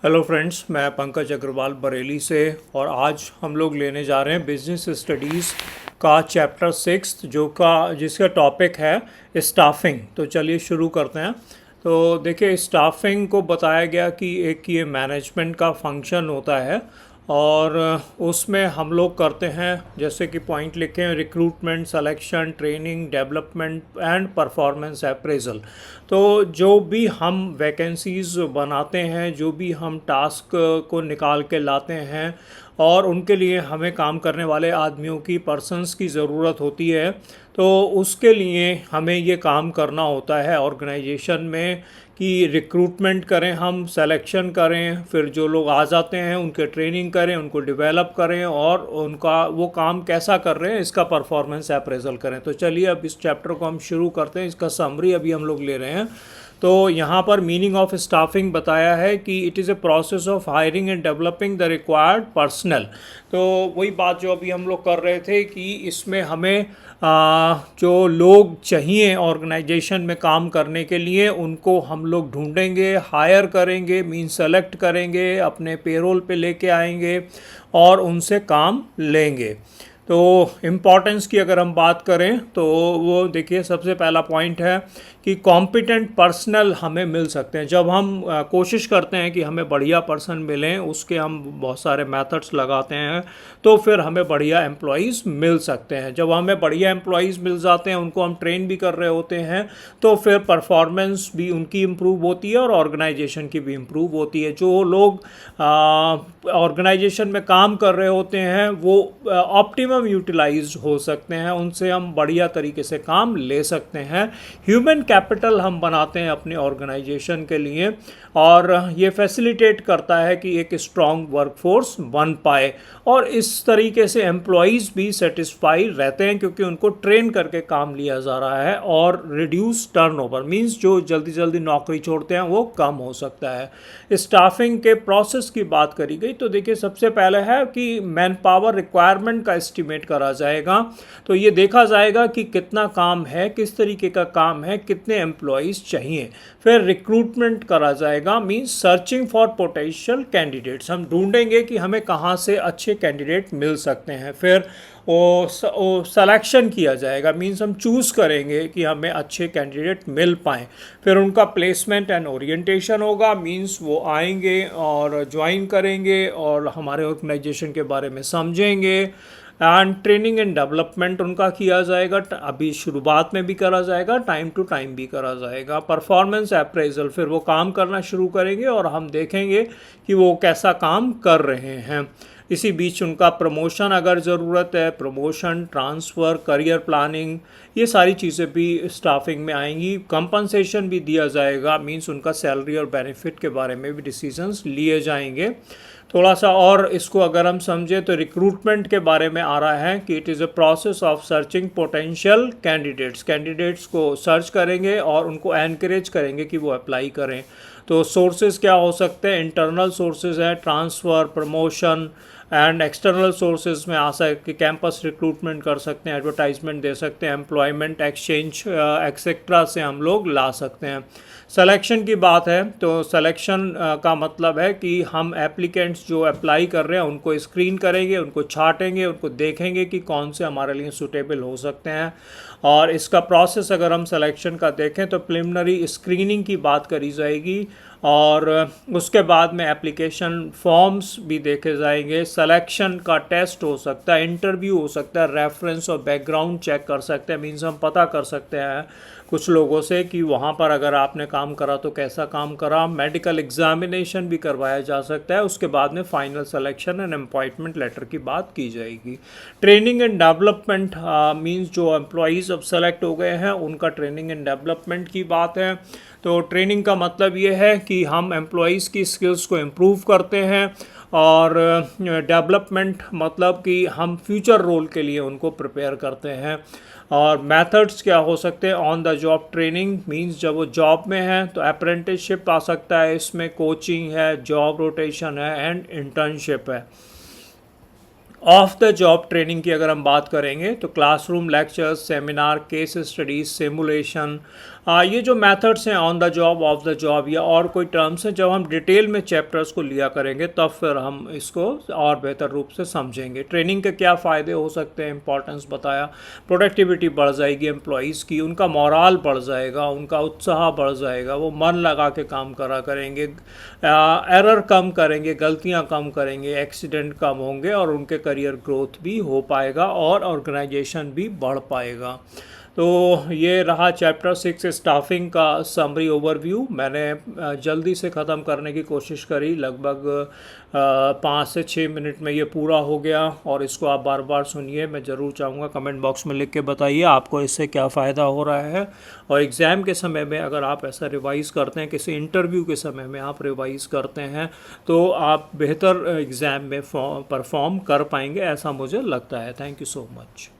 Hello friends, मैं पंकज अग्रवाल बरेली से। और आज हम लोग लेने जा रहे हैं बिजनेस स्टडीज़ का चैप्टर 6 जिसका टॉपिक है स्टाफिंग। तो चलिए शुरू करते हैं। तो देखिए, स्टाफिंग को बताया गया कि एक ये मैनेजमेंट का फंक्शन होता है और उसमें हम लोग करते हैं, जैसे कि पॉइंट लिखे हैं, recruitment, selection, training, development and performance appraisal. तो जो भी हम वैकेंसीज बनाते हैं, जो भी हम टास्क को निकाल के लाते हैं और उनके लिए हमें काम करने वाले आदमियों की, पर्सन्स की ज़रूरत होती है, तो उसके लिए हमें ये काम करना होता है ऑर्गेनाइजेशन में कि रिक्रूटमेंट करें, हम सिलेक्शन करें, फिर जो लोग आ जाते हैं उनके ट्रेनिंग करें, उनको डेवलप करें और उनका वो काम कैसा कर रहे हैं इसका परफॉर्मेंस अप्रेजल करें। तो चलिए अब इस चैप्टर को हम शुरू करते हैं। इसका समरी अभी हम लोग ले रहे हैं। तो यहाँ पर मीनिंग ऑफ स्टाफिंग बताया है कि it is a process of hiring and developing the required personal. तो वही बात जो अभी हम लोग कर रहे थे कि इसमें हमें जो लोग चाहिए ऑर्गेनाइजेशन में काम करने के लिए, उनको हम लोग ढूंढेंगे, हायर करेंगे, मीन सेलेक्ट करेंगे, अपने पेरोल पे लेके आएंगे और उनसे काम लेंगे। तो इम्पॉर्टेंस की अगर हम बात करें तो वो देखिए, सबसे पहला पॉइंट है कि कॉम्पिटेंट पर्सनल हमें मिल सकते हैं। जब हम कोशिश करते हैं कि हमें बढ़िया पर्सन मिलें, उसके हम बहुत सारे मेथड्स लगाते हैं, तो फिर हमें बढ़िया एम्प्लॉयज़ मिल सकते हैं। जब हमें बढ़िया एम्प्लॉयज़ मिल जाते हैं, उनको हम ट्रेन भी कर रहे होते हैं, तो फिर परफॉर्मेंस भी उनकी इम्प्रूव होती है और ऑर्गेनाइजेशन की भी इम्प्रूव होती है। जो लोग ऑर्गेनाइजेशन में काम कर रहे होते हैं वो ऑप्टिमम यूटिलाइज हो सकते हैं, उनसे हम बढ़िया तरीके से काम ले सकते हैं। ह्यूमन कैपिटल हम बनाते हैं अपने ऑर्गेनाइजेशन के लिए और ये फैसिलिटेट करता है कि एक स्ट्रॉन्ग वर्कफोर्स बन पाए और इस तरीके से एम्प्लॉयज़ भी सेटिस्फाई रहते हैं क्योंकि उनको ट्रेन करके काम लिया जा रहा है। और रिड्यूस टर्नओवर मींस जो जल्दी जल्दी नौकरी छोड़ते हैं वो कम हो सकता है। स्टाफिंग के प्रोसेस की बात करी गई तो देखिए, सबसे पहले है कि मैन पावर रिक्वायरमेंट का एस्टिमेट करा जाएगा। तो ये देखा जाएगा कि कितना काम है, किस तरीके का काम है, कितने एम्प्लॉयज़ चाहिए। फिर रिक्रूटमेंट करा जाएगा, means searching for potential candidates. हम ढूंढेंगे कि हमें कहाँ से अच्छे कैंडिडेट मिल सकते हैं। फिर वो सिलेक्शन किया जाएगा, मींस हम चूज़ करेंगे कि हमें अच्छे कैंडिडेट मिल पाएँ। फिर उनका प्लेसमेंट एंड ओरिएंटेशन होगा, मींस वो आएंगे और ज्वाइन करेंगे और हमारे ऑर्गेनाइजेशन के बारे में समझेंगे। एंड ट्रेनिंग एंड डेवलपमेंट उनका किया जाएगा, अभी शुरुआत में भी करा जाएगा, टाइम टू टाइम भी करा जाएगा। परफॉर्मेंस अप्रेजल, फिर वो काम करना शुरू करेंगे और हम देखेंगे कि वो कैसा काम कर रहे हैं। इसी बीच उनका प्रमोशन अगर ज़रूरत है, प्रमोशन, ट्रांसफ़र, करियर प्लानिंग, ये सारी चीज़ें भी स्टाफिंग में आएंगी। कंपनसेशन भी दिया जाएगा, मींस उनका सैलरी और बेनिफिट के बारे में भी डिसीजंस लिए जाएंगे। थोड़ा सा और इसको अगर हम समझें तो रिक्रूटमेंट के बारे में आ रहा है कि it is a process of searching potential candidates को सर्च करेंगे और उनको एनकरेज करेंगे कि वो अप्लाई करें। तो सोर्सेज क्या हो सकते हैं? इंटरनल सोर्सेज हैं, transfer, promotion, and external sources में आ सकते, कैंपस रिक्रूटमेंट कर सकते हैं, एडवर्टाइजमेंट दे सकते हैं, एम्प्लॉयमेंट एक्सचेंज एक्सेट्रा से हम लोग ला सकते हैं। सिलेक्शन की बात है तो सिलेक्शन का मतलब है कि हम एप्लीकेंट्स जो अप्लाई कर रहे हैं उनको स्क्रीन करेंगे, उनको छाटेंगे, उनको देखेंगे कि कौन से हमारे लिए सूटेबल हो सकते हैं। और इसका प्रोसेस अगर हम सिलेक्शन का देखें तो प्रिलिमिनरी स्क्रीनिंग की बात करी जाएगी और उसके बाद में एप्लीकेशन फॉर्म्स भी देखे जाएंगे। सिलेक्शन का टेस्ट हो सकता है, इंटरव्यू हो सकता है, रेफरेंस और बैकग्राउंड चेक कर सकते हैं, मीन्स हम पता कर सकते हैं कुछ लोगों से कि वहाँ पर अगर आपने काम करा तो कैसा काम करा। मेडिकल एग्जामिनेशन भी करवाया जा सकता है। उसके बाद में final selection and appointment letter की बात की जाएगी। ट्रेनिंग एंड डेवलपमेंट मींस जो एम्प्लॉयज़ अब सेलेक्ट हो गए हैं उनका ट्रेनिंग एंड डेवलपमेंट की बात है। तो ट्रेनिंग का मतलब ये है कि हम एम्प्लॉयज़ की स्किल्स को इम्प्रूव करते हैं और डेवलपमेंट मतलब कि हम फ्यूचर रोल के लिए उनको प्रिपेयर करते हैं। और मेथड्स क्या हो सकते हैं? On the job training means जब वो जॉब में है तो अप्रेंटिसशिप आ सकता है, इसमें कोचिंग है, जॉब रोटेशन है एंड इंटर्नशिप है। ऑफ द जॉब ट्रेनिंग की अगर हम बात करेंगे तो classroom lectures, seminar, case studies, simulation, ये जो मेथड्स हैं on the job, of the job या और कोई टर्म्स हैं, जब हम डिटेल में चैप्टर्स को लिया करेंगे तब फिर हम इसको और बेहतर रूप से समझेंगे। ट्रेनिंग के क्या फ़ायदे हो सकते हैं, इंपॉर्टेंस बताया, प्रोडक्टिविटी बढ़ जाएगी एम्प्लॉयज़ की, उनका मोराल बढ़ जाएगा, उनका उत्साह बढ़ जाएगा, वो मन लगा के काम करा करेंगे, एरर कम करेंगे, गलतियाँ कम करेंगे, एक्सीडेंट कम होंगे और उनके करियर ग्रोथ भी हो पाएगा और ऑर्गेनाइजेशन भी बढ़ पाएगा। तो ये रहा चैप्टर 6 स्टाफिंग का समरी ओवरव्यू। मैंने जल्दी से ख़त्म करने की कोशिश करी, लगभग 5 से 6 मिनट में ये पूरा हो गया और इसको आप बार बार सुनिए। मैं ज़रूर चाहूँगा कमेंट बॉक्स में लिख के बताइए आपको इससे क्या फ़ायदा हो रहा है। और एग्ज़ाम के समय में अगर आप ऐसा रिवाइज़ करते हैं, किसी इंटरव्यू के समय में आप रिवाइज़ करते हैं, तो आप बेहतर एग्ज़ाम में परफॉर्म कर पाएंगे, ऐसा मुझे लगता है। Thank you so much.